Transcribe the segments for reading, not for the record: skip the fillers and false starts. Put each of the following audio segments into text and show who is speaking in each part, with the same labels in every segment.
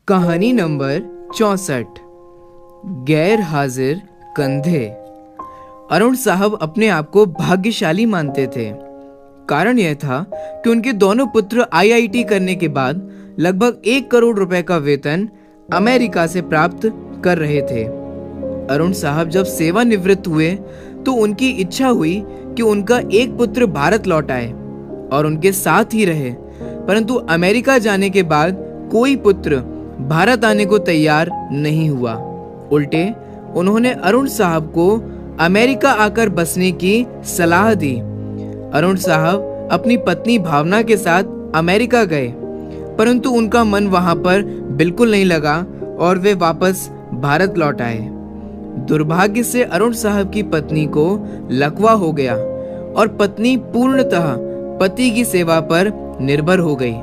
Speaker 1: कहानी नंबर 64। गैर हाजिर कंधे। अरुण साहब अपने आप को भाग्यशाली मानते थे। कारण यह था कि उनके दोनों पुत्र आईआईटी करने के बाद लगभग 1 करोड़ रुपए का वेतन अमेरिका से प्राप्त कर रहे थे। अरुण साहब जब सेवानिवृत्त हुए तो उनकी इच्छा हुई कि उनका एक पुत्र भारत लौट आए और उनके साथ ही रहे, परंतु अमेरिका जाने के बाद कोई पुत्र भारत आने को तैयार नहीं हुआ। उल्टे उन्होंने अरुण साहब को अमेरिका आकर बसने की सलाह दी। अरुण साहब अपनी पत्नी भावना के साथ अमेरिका गए, परंतु उनका मन वहां पर बिल्कुल नहीं लगा और वे वापस भारत लौट आए। दुर्भाग्य से अरुण साहब की पत्नी को लकवा हो गया और पत्नी पूर्णतः पति की सेवा पर निर्भर हो गई।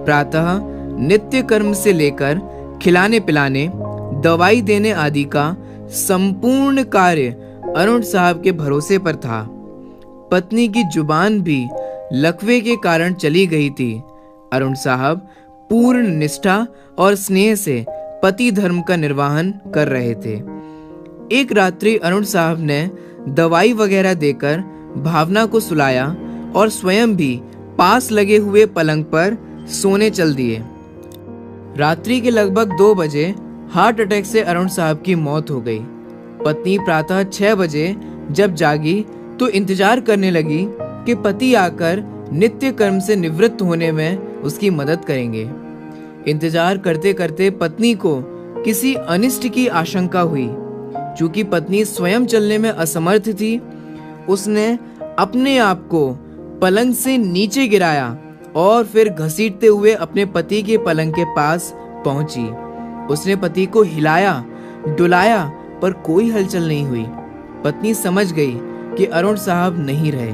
Speaker 1: प्रातः नित्य कर्म से लेकर खिलाने पिलाने, दवाई देने आदि का संपूर्ण कार्य अरुण साहब के भरोसे पर था। पत्नी की जुबान भी लकवे के कारण चली गई थी। अरुण साहब पूर्ण निष्ठा और स्नेह से पति धर्म का निर्वहन कर रहे थे। एक रात्रि अरुण साहब ने दवाई वगैरह देकर भावना को सुलाया और स्वयं भी पास लगे हुए पलंग पर सोने चल दिए। रात्रि के लगभग 2 बजे हार्ट अटैक से अरुण साहब की मौत हो गई। पत्नी प्रातः 6 बजे जब जागी तो इंतजार करने लगी कि पति आकर नित्य कर्म से निवृत्त होने में उसकी मदद करेंगे। इंतजार करते करते पत्नी को किसी अनिष्ट की आशंका हुई। चूंकि पत्नी स्वयं चलने में असमर्थ थी, उसने अपने आप को पलंग से नीचे गिराया और फिर घसीटते हुए अपने पति के पलंग के पास पहुंची। उसने पति को हिलाया डुलाया पर कोई हलचल नहीं हुई। पत्नी समझ गई कि अरुण साहब नहीं रहे।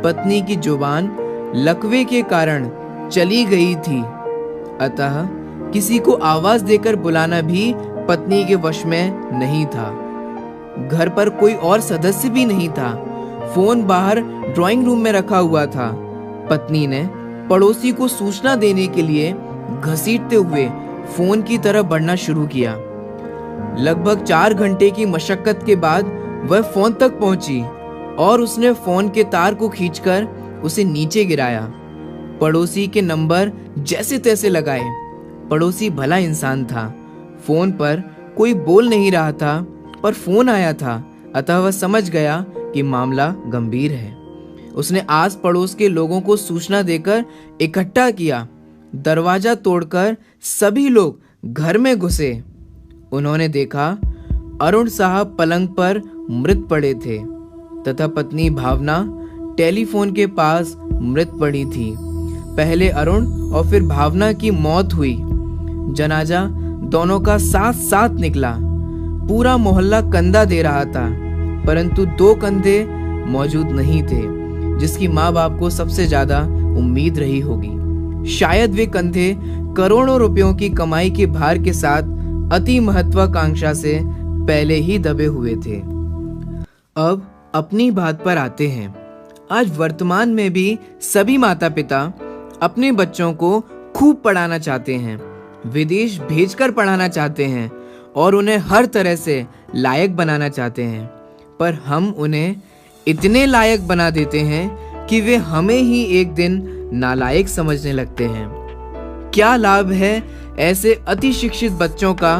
Speaker 1: पत्नी की जुबान लकवे के कारण चली गई थी, अतः किसी को आवाज देकर बुलाना भी पत्नी के वश में नहीं था। घर पर कोई और सदस्य भी नहीं था। फोन बाहर ड्राइंग रूम में रखा हुआ था। पत्नी ने पड़ोसी को सूचना देने के लिए घसीटते हुए फोन की तरफ बढ़ना शुरू किया। लगभग 4 घंटे की मशक्कत के बाद वह फोन तक पहुंची और उसने फोन के तार को खींचकर उसे नीचे गिराया। पड़ोसी के नंबर जैसे तैसे लगाए। पड़ोसी भला इंसान था। फोन पर कोई बोल नहीं रहा था, पर फोन आया था, अतः वह समझ गया कि मामला गंभीर है। उसने आस पड़ोस के लोगों को सूचना देकर इकट्ठा किया। दरवाजा तोड़कर सभी लोग घर में घुसे। उन्होंने देखा अरुण साहब पलंग पर मृत पड़े थे तथा पत्नी भावना टेलीफोन के पास मृत पड़ी थी। पहले अरुण और फिर भावना की मौत हुई। जनाजा दोनों का साथ साथ निकला। पूरा मोहल्ला कंधा दे रहा था, परंतु 2 कंधे मौजूद नहीं थे जिसकी माँ बाप को सबसे ज्यादा उम्मीद रही होगी। शायद वे कंधे करोड़ों रुपयों की कमाई के भार के साथ अति महत्वाकांक्षा से पहले ही दबे हुए थे। अब अपनी बात पर आते हैं। आज वर्तमान में भी सभी माता पिता अपने बच्चों को खूब पढ़ाना चाहते हैं, विदेश भेजकर पढ़ाना चाहते हैं और उन्हें हर तरह से लायक बनाना चाहते हैं, पर हम उन्हें इतने लायक बना देते हैं कि वे हमें ही एक दिन नालायक समझने लगते हैं। क्या लाभ है ऐसे अति शिक्षित बच्चों का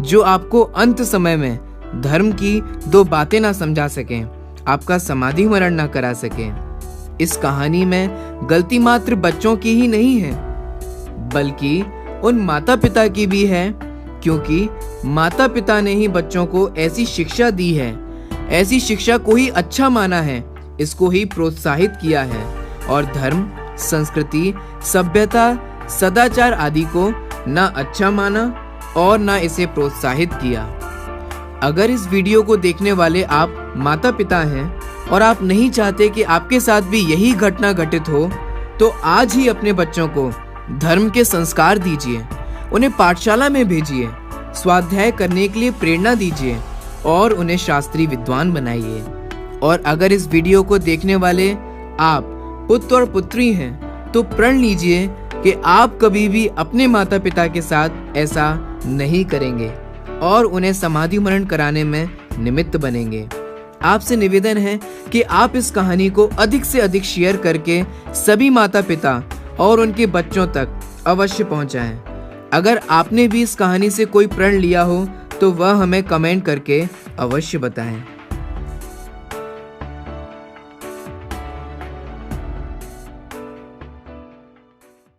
Speaker 1: जो आपको अंत समय में धर्म की 2 बातें ना समझा सकें, आपका समाधि मरण ना करा सकें। इस कहानी में गलती मात्र बच्चों की ही नहीं है, बल्कि उन माता पिता की भी है, क्योंकि माता पिता ने ही बच्चों को ऐसी शिक्षा दी है, ऐसी शिक्षा को ही अच्छा माना है, इसको ही प्रोत्साहित किया है और धर्म, संस्कृति, सभ्यता, सदाचार आदि को ना अच्छा माना और ना इसे प्रोत्साहित किया। अगर इस वीडियो को देखने वाले आप माता पिता हैं और आप नहीं चाहते कि आपके साथ भी यही घटना घटित हो, तो आज ही अपने बच्चों को धर्म के संस्कार दीजिए, उन्हें पाठशाला में भेजिए, स्वाध्याय करने के लिए प्रेरणा दीजिए और उन्हें शास्त्रीय विद्वान बनाइए। और अगर इस वीडियो को देखने वाले आप पुत्र और पुत्री हैं तो प्रण लीजिए कि आप कभी भी अपने माता पिता के साथ ऐसा नहीं करेंगे और उन्हें समाधि मरण कराने में निमित्त बनेंगे। आपसे निवेदन है कि आप इस कहानी को अधिक से अधिक शेयर करके सभी माता पिता और उनके बच्चों तक अवश्य पहुंचाएं। अगर आपने भी इस कहानी से कोई प्रण लिया हो तो वह हमें कमेंट करके अवश्य बताएं।